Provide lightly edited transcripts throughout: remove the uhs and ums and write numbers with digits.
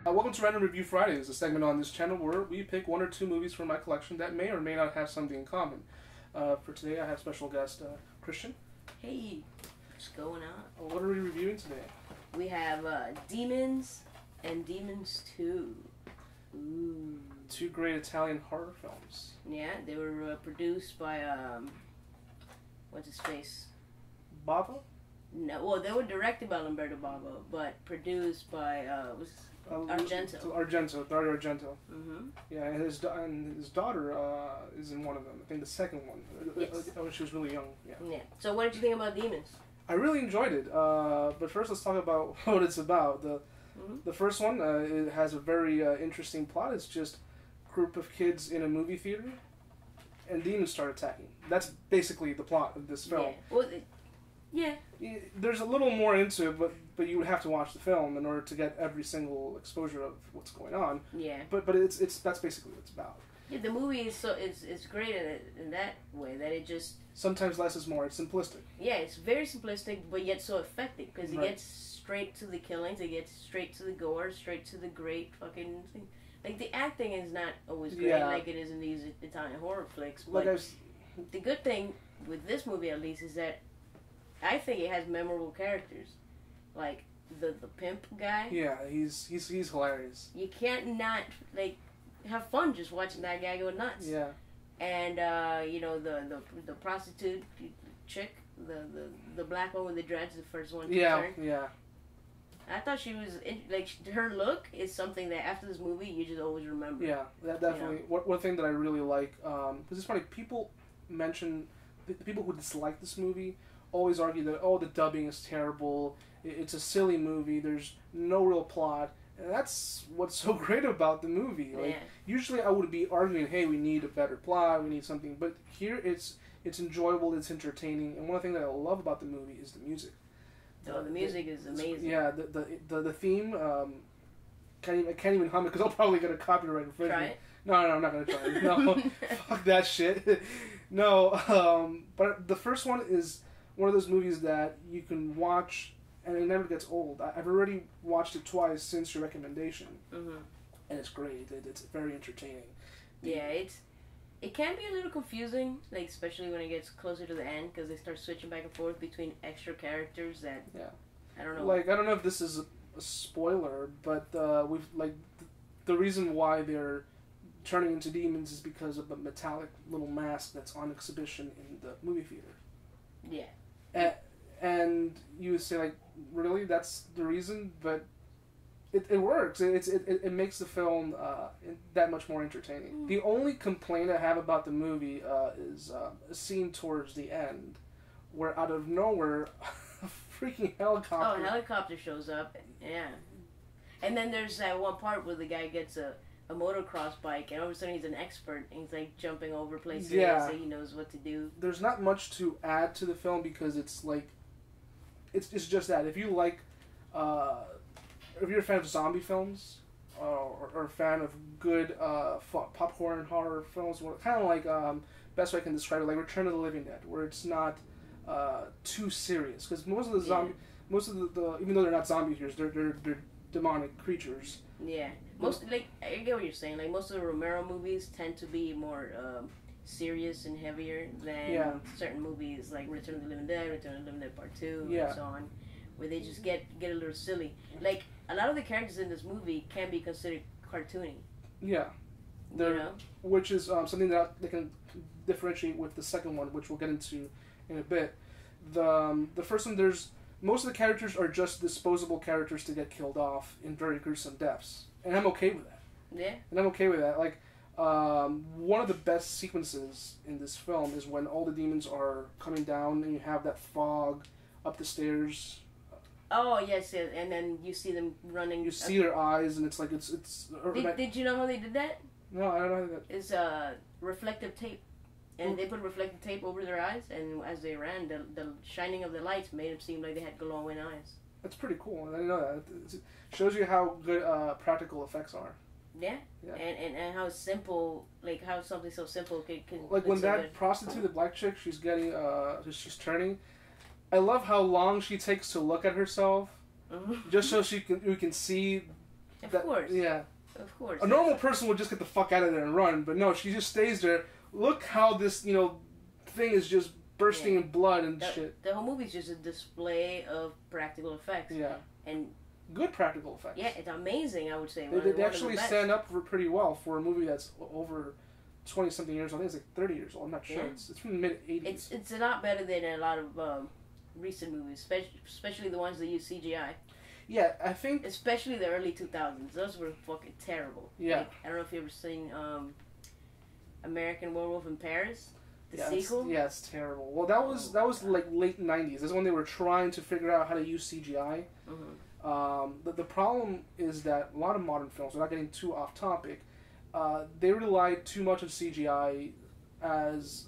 Welcome to Random Review Fridays, a segment on this channel where we pick one or two movies from my collection that may or may not have something in common. For today, I have special guest Christian. Hey, what's going on? What are we reviewing today? We have Demons and Demons 2. Ooh. Two great Italian horror films. Yeah, they were produced by, what's his face? Bava? No, well, they were directed by Lamberto Bava, but produced by, Argento. Dario Argento. Mm-hmm. Yeah, and his daughter is in one of them. I think the second one. Yes. When she was really young. Yeah. Yeah. So what did you think about Demons? I really enjoyed it. But first, let's talk about what it's about. The first one, it has a very interesting plot. It's just a group of kids in a movie theater, and demons start attacking. That's basically the plot of this film. Yeah. Well, yeah. There's a little more into it, but you would have to watch the film in order to get every single exposure of what's going on. Yeah. But that's basically what it's about. Yeah, the movie is great in that way, that it just... Sometimes less is more. It's simplistic. Yeah, it's very simplistic, but yet so effective, because it Right. gets straight to the killings, it gets straight to the gore, straight to the great fucking thing. Like, the acting is not always great like it is in these Italian horror flicks, but the good thing with this movie, at least, is that I think it has memorable characters. Like, the pimp guy. Yeah, he's hilarious. You can't not, like, have fun just watching that guy go nuts. Yeah. And, you know, the prostitute chick, the black one with the dreads, the first one to turn. Yeah. I thought she was, like, her look is something that after this movie you just always remember. Yeah, that definitely. You know? One thing that I really like, because it's funny, people mention, the people who dislike this movie always argue that, oh, the dubbing is terrible, it's a silly movie, there's no real plot. And that's what's so great about the movie. Like, usually I would be arguing, hey, we need a better plot, we need something. But here it's enjoyable, it's entertaining. And one thing that I love about the movie is the music. Oh, the music is amazing. Yeah, the theme, I can't even hum it because I'll probably get a copyright infringement. Try it? No, I'm not going to try it. No, fuck that shit. No, but the first one is one of those movies that you can watch and it never gets old. I've already watched it twice since your recommendation, and it's great. It's very entertaining. Yeah, it can be a little confusing, like especially when it gets closer to the end, because they start switching back and forth between extra characters that I don't know. Like, I don't know if this is a spoiler, but we've the reason why they're turning into demons is because of the metallic little mask that's on exhibition in the movie theater. Yeah. And you would say, like, really, that's the reason? But it works. It makes the film that much more entertaining. The only complaint I have about the movie is a scene towards the end where, out of nowhere, a freaking helicopter... Oh, a helicopter shows up, yeah. And then there's that one part where the guy gets a motocross bike, and all of a sudden he's an expert, and he's like jumping over places, so he knows what to do. There's not much to add to the film because it's like... It's just that. If you like... if you're a fan of zombie films, or a fan of good popcorn horror films, kind of like, best way I can describe it, like Return of the Living Dead, where it's not too serious. Because most of the even though they're not zombie eaters, they're demonic creatures. Yeah. Like, I get what you're saying. Like, most of the Romero movies tend to be more serious and heavier than certain movies like Return of the Living Dead, Return of the Living Dead Part 2, and so on, where they just get a little silly. Like, a lot of the characters in this movie can be considered cartoony. Yeah. You know? Which is something that they can differentiate with the second one, which we'll get into in a bit. The first one, most of the characters are just disposable characters to get killed off in very gruesome deaths. And I'm okay with that. Yeah. And I'm okay with that. Like, one of the best sequences in this film is when all the demons are coming down and you have that fog up the stairs. Oh, yes, and then you see them running. You see their eyes, and it's like, Did you know how they did that? No, I don't know how that... It's reflective tape. And they put reflective tape over their eyes, and as they ran, the shining of the lights made them seem like they had glowing eyes. That's pretty cool. I didn't know that. It shows you how good practical effects are. Yeah. And how simple, like how something so simple can like when that prostitute, the black chick, she's getting she's turning. I love how long she takes to look at herself, just so we can see course. Yeah. Of course. A normal person would just get the fuck out of there and run, but no, she just stays there. Look how this, thing is just bursting in blood and shit. The whole movie's just a display of practical effects. Yeah. And good practical effects. Yeah, it's amazing, I would say. They actually stand up for pretty well for a movie that's over 20-something years old. I think it's like 30 years old. I'm not sure. Yeah. It's from the mid-'80s. It's a lot better than a lot of recent movies, especially the ones that use CGI. Yeah, I think... Especially the early 2000s. Those were fucking terrible. Yeah. Like, I don't know if you've ever seen American Werewolf in Paris. The sequel? It's terrible. Well, that was like late 90s. That's when they were trying to figure out how to use CGI. Mm-hmm. The problem is that a lot of modern films, without getting too off topic, they rely too much on CGI as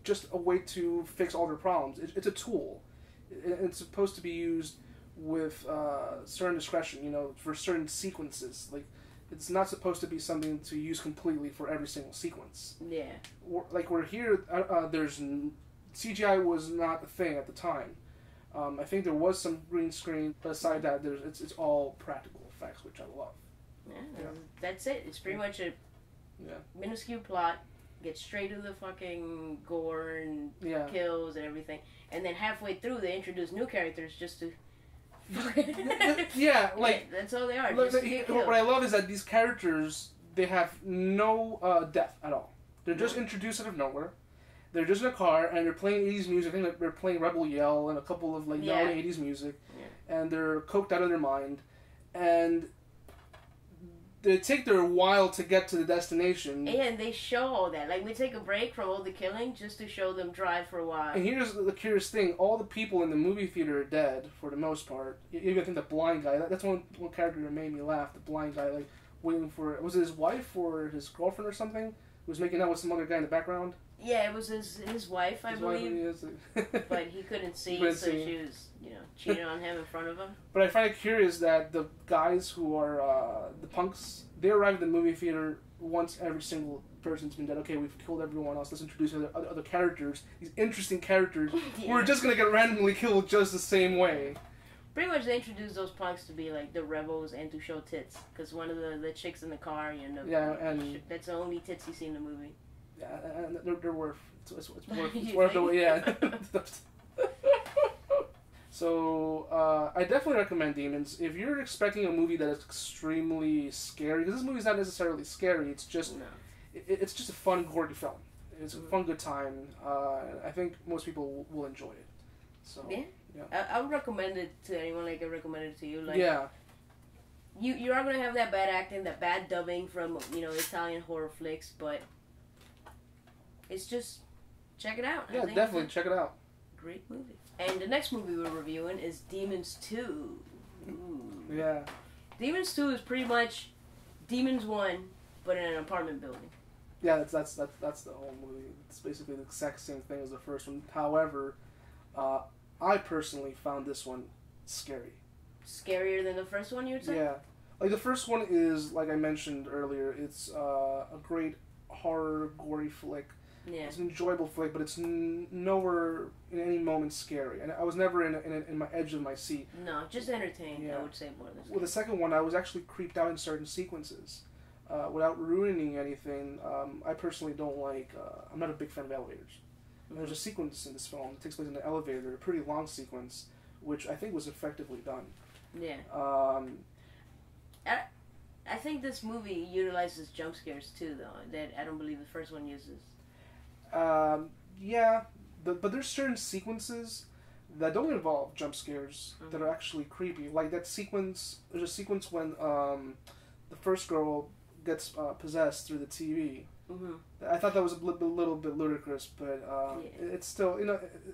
just a way to fix all their problems. It's a tool. It's supposed to be used with certain discretion, for certain sequences. Like, it's not supposed to be something to use completely for every single sequence. Yeah. Like, we're here, there's... CGI was not a thing at the time. I think there was some green screen, but aside that, it's all practical effects, which I love. Yeah. That's it. It's pretty much a minuscule plot. Get straight to the fucking gore and kills and everything. And then halfway through, they introduce new characters just to... yeah, like... That's all they are. What I love is that these characters, they have no depth at all. They're just introduced out of nowhere. They're just in a car, and they're playing 80s music. I think they're playing Rebel Yell and a couple of, young 80s music. Yeah. And they're coked out of their mind. And... they take their while to get to the destination. And they show all that. Like, we take a break from all the killing just to show them drive for a while. And here's the curious thing. All the people in the movie theater are dead, for the most part. Even I think the blind guy. That's one character that made me laugh. The blind guy, waiting for... Was it his wife or his girlfriend or something? Who was making out with some other guy in the background? Yeah, it was his wife, I believe. But he couldn't see, so she was, cheating on him in front of him. But I find it curious that the guys who are the punks, they arrive at the movie theater once every single person's been dead. Okay, we've killed everyone else. Let's introduce other characters. These interesting characters who are just going to get randomly killed just the same way. Pretty much they introduced those punks to be like the rebels and to show tits. Because one of the chicks in the car, and that's the only tits you see in the movie. Yeah, and they're worth. It's worth the way. Yeah. So I definitely recommend Demons if you're expecting a movie that is extremely scary. Because this movie's not necessarily scary. It's just it's just a fun, gory film. It's a fun, good time. I think most people will enjoy it. So yeah. I would recommend it to anyone. Like I recommended it to you. Like, yeah. You are gonna have that bad acting, that bad dubbing from Italian horror flicks, but. It's just, check it out. Yeah, definitely, check it out. Great movie. And the next movie we're reviewing is Demons 2. Ooh. Yeah. Demons 2 is pretty much Demons 1, but in an apartment building. Yeah, that's the whole movie. It's basically the exact same thing as the first one. However, I personally found this one scary. Scarier than the first one, you would say? Yeah. Like, the first one is, like I mentioned earlier, it's a great horror, gory flick. Yeah. It's an enjoyable flick, but it's nowhere in any moment scary. And I was never in my edge of my seat. No, just entertained, I would say more than scary. With the second one, I was actually creeped out in certain sequences. Without ruining anything, I personally don't like... I'm not a big fan of elevators. Mm-hmm. There's a sequence in this film that takes place in an elevator, a pretty long sequence, which I think was effectively done. Yeah. I think this movie utilizes jump scares too, though, that I don't believe the first one uses. Yeah, but there's certain sequences that don't involve jump scares that are actually creepy. Like that sequence, there's a sequence when the first girl gets possessed through the TV. Mm-hmm. I thought that was a little bit ludicrous, but it's still,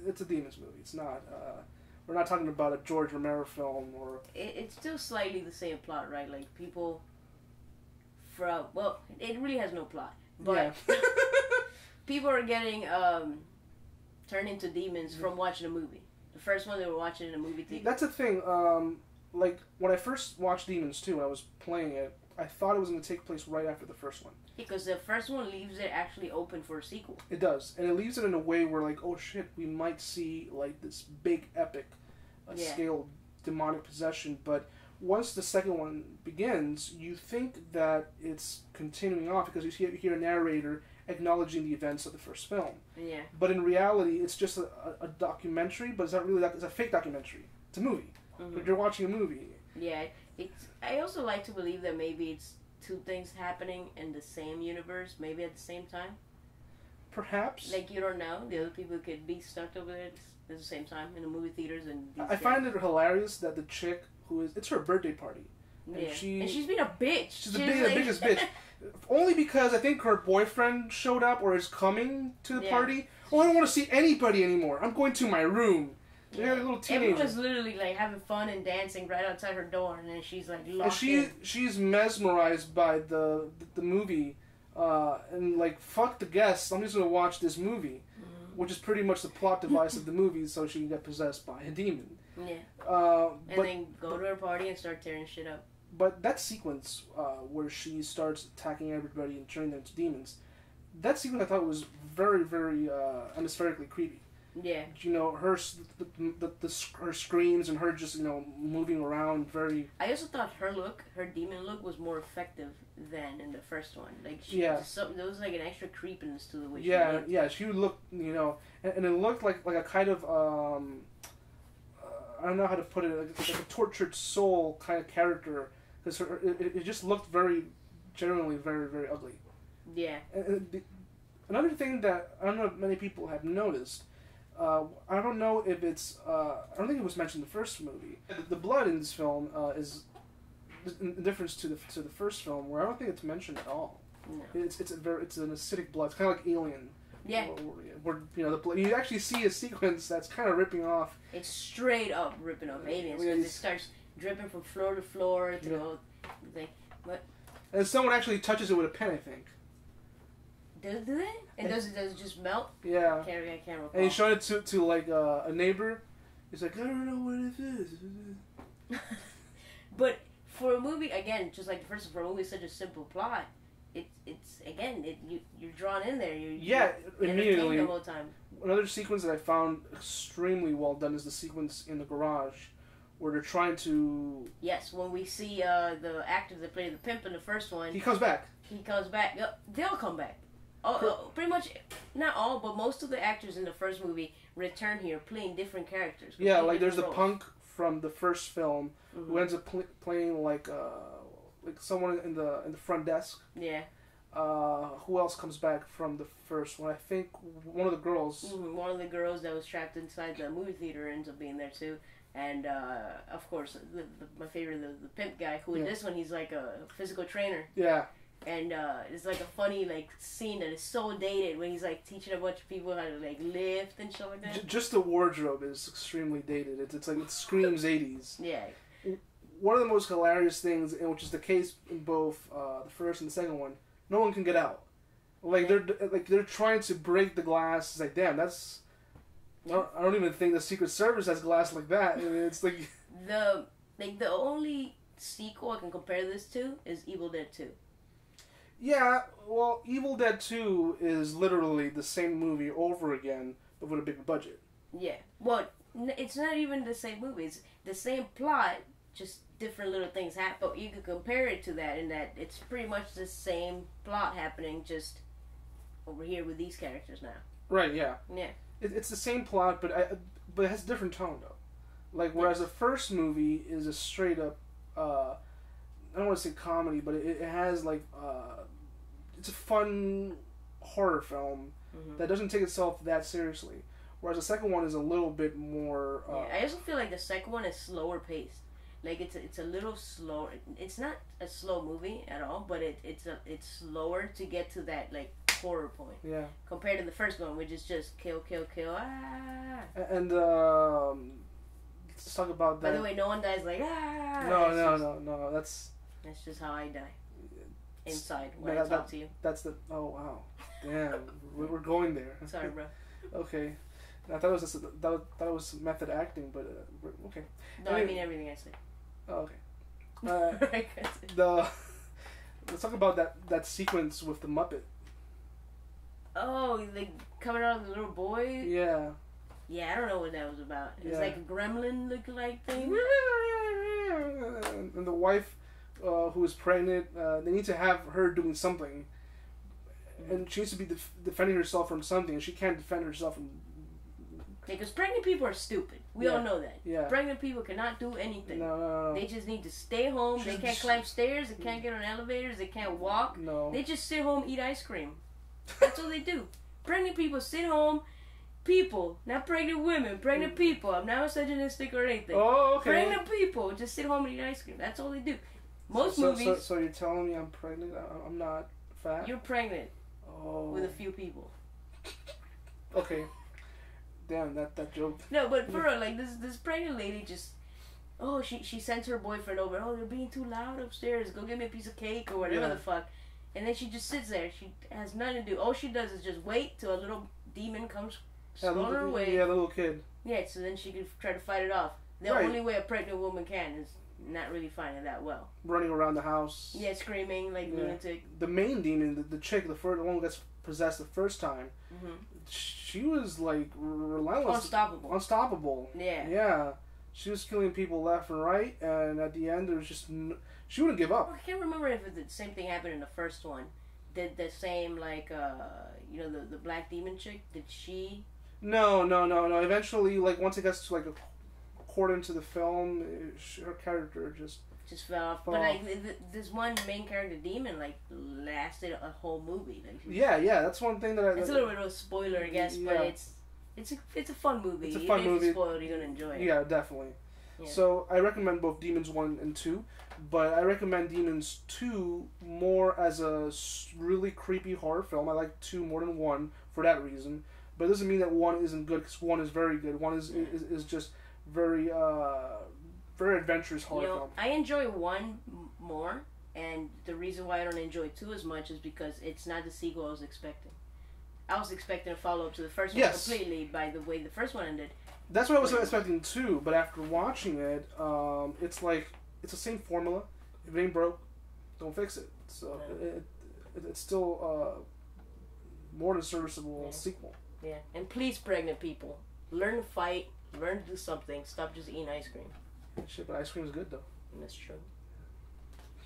it's a Demons movie. It's not, we're not talking about a George Romero film or... It's still slightly the same plot, right? Like people it really has no plot. But people are getting turned into demons from watching a movie. The first one they were watching in a movie theater. That's the thing. Like, when I first watched Demons 2, when I was playing it, I thought it was going to take place right after the first one. Because the first one leaves it actually open for a sequel. It does. And it leaves it in a way where, like, oh shit, we might see, like, this big epic scale demonic possession. But once the second one begins, you think that it's continuing off because you hear a narrator acknowledging the events of the first film. Yeah. But in reality, it's just a documentary, but it's not really it's a fake documentary. It's a movie. Mm-hmm. You're watching a movie. Yeah. I also like to believe that maybe it's two things happening in the same universe, maybe at the same time. Perhaps. Like, you don't know. The other people could be stuck over there at the same time in the movie theaters. And I find it hilarious that the chick it's her birthday party. And yeah. And she's been a bitch. She's the biggest bitch. Only because I think her boyfriend showed up or is coming to the party. Oh, I don't want to see anybody anymore. I'm going to my room. Yeah, a little teenager. Everyone's literally like having fun and dancing right outside her door, and then she's like locked in. She's mesmerized by the movie, and like fuck the guests. I'm just gonna watch this movie, which is pretty much the plot device of the movie, so she can get possessed by a demon. Yeah. And then go to her party and start tearing shit up. But that sequence where she starts attacking everybody and turning them into demons, that sequence I thought was very, very atmospherically creepy. Yeah. You know, her screams and her just, you know, moving around very... I also thought her demon look was more effective than in the first one. Like, there was like an extra creepiness to the way she looked. Yeah, she would look, you know, and it looked like a kind of, I don't know how to put it, like a tortured soul kind of character, because it just looked generally very, very ugly. Yeah. Another thing that I don't know if many people have noticed, I don't know if it's, I don't think it was mentioned in the first movie. The blood in this film is in difference to the first film, where I don't think it's mentioned at all. No. It's an acidic blood. It's kind of like Alien. Yeah. Where you know you actually see a sequence that's kind of ripping off. It's straight up ripping off Aliens because it starts dripping from floor to floor. You know, like what? And someone actually touches it with a pen, I think. Do they? And does it just melt? Yeah. I can't recall. And he showed it to like a neighbor. He's like, I don't know what it is. But for a movie, again, just like the first, for a movie, such a simple plot. It's again, you're drawn in there. You're immediately. The whole time. Another sequence that I found extremely well done is the sequence in the garage, where they're trying to. Yes, when we see the actor that played the pimp in the first one. He comes back. They'll come back. Pretty much, not all, but most of the actors in the first movie return here playing different characters. Yeah, like there's the punk from the first film who ends up playing like someone in the front desk. Yeah. Who else comes back from the first one? I think one of the girls. One of the girls that was trapped inside the movie theater ends up being there too. And of course, my favorite, the pimp guy, who in this one he's like a physical trainer. Yeah. And it's like a funny like scene that is so dated when he's like teaching a bunch of people how to like lift and shit like that. Just the wardrobe is extremely dated. It's like it screams 80s. Yeah. One of the most hilarious things, and which is the case in both the first and the second one, no one can get out. Like they're trying to break the glass. It's like, damn, that's. I don't even think the Secret Service has glass like that. I mean, it's like the only sequel I can compare this to is Evil Dead 2. Yeah, well, Evil Dead 2 is literally the same movie over again, but with a bigger budget. Yeah. Well, it's not even the same movie. It's the same plot, just different little things happen. But you could compare it to that in that it's pretty much the same plot happening, just over here with these characters now. Right, yeah. Yeah. It's the same plot, but it has a different tone, though. Like, whereas the first movie is a straight up, I don't want to say comedy, but it has, like, it's a fun horror film that doesn't take itself that seriously. Whereas the second one is a little bit more... I also feel like the second one is slower paced. Like, it's a little slower. It's not a slow movie at all, but it's slower to get to that, like, horror point. Yeah. Compared to the first one, which is just kill, kill, kill, ah. And, let's talk about that. By the way, no one dies like, ah. No, that's just how I die. Inside, when I talk to you. That's the... Oh, wow. Damn. We're going there. Sorry, bro. Okay. I thought it was method acting, but okay. No, anyway. I mean everything I say. Oh, okay. Let's talk about that sequence with the Muppet. Oh, like coming out of the little boy? Yeah. Yeah, I don't know what that was about. It's like a gremlin looking like thing. and the wife who is pregnant, they need to have her doing something, and she needs to be defending herself from something, and she can't defend herself from. Because pregnant people are stupid. We all know that. Yeah. Pregnant people cannot do anything. No. They just need to stay home. They can't climb stairs. They can't get on elevators. They can't walk. No. They just sit home, eat ice cream. That's all they do. Pregnant people sit home. People, not pregnant women. Pregnant people. I'm not misogynistic or anything. Oh, okay. Pregnant people just sit home and eat ice cream. That's all they do. Most movies. So you're telling me I'm pregnant? I'm not fat? You're pregnant. Oh. With a few people. Okay. Damn, that joke. No, but for real, like this pregnant lady just, she sends her boyfriend over. Oh, they're being too loud upstairs. Go get me a piece of cake or whatever the fuck. And then she just sits there. She has nothing to do. All she does is just wait till a little demon comes slowing her away. Yeah, the little kid. Yeah, so then she can try to fight it off. The only way a pregnant woman can is not really fighting that well. Running around the house. Yeah, screaming like lunatic. The main demon, the chick, the one who gets possessed the first time. Mm-hmm. She was like relentless. Unstoppable. Yeah. Yeah. She was killing people left and right, and at the end, there was just she wouldn't give up. I can't remember if the same thing happened in the first one. Did the same the black demon chick? Did she? No. Eventually, like once it gets to like according to the film, her character just fell off. But like this one main character demon like lasted a whole movie. Like, yeah, that's one thing that it's a little bit of a spoiler, I guess, but it's a fun movie. It's a fun movie. If it's spoiled, you're gonna enjoy it. Yeah, definitely. Yeah. So I recommend both Demons 1 and 2, but I recommend Demons 2 more as a really creepy horror film. I like 2 more than 1 for that reason. But it doesn't mean that 1 isn't good, because 1 is very good. 1 is just very very adventurous horror film. I enjoy 1 more, and the reason why I don't enjoy 2 as much is because it's not the sequel I was expecting. I was expecting a follow-up to the first one completely by the way the first one ended. That's what I was expecting too, but after watching it, it's like, it's the same formula. If it ain't broke, don't fix it. So it's still more than serviceable sequel. Yeah, and please, pregnant people, learn to fight, learn to do something, stop just eating ice cream. Shit, but ice cream is good though. That's true.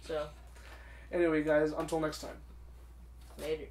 So. Anyway, guys, until next time. Later.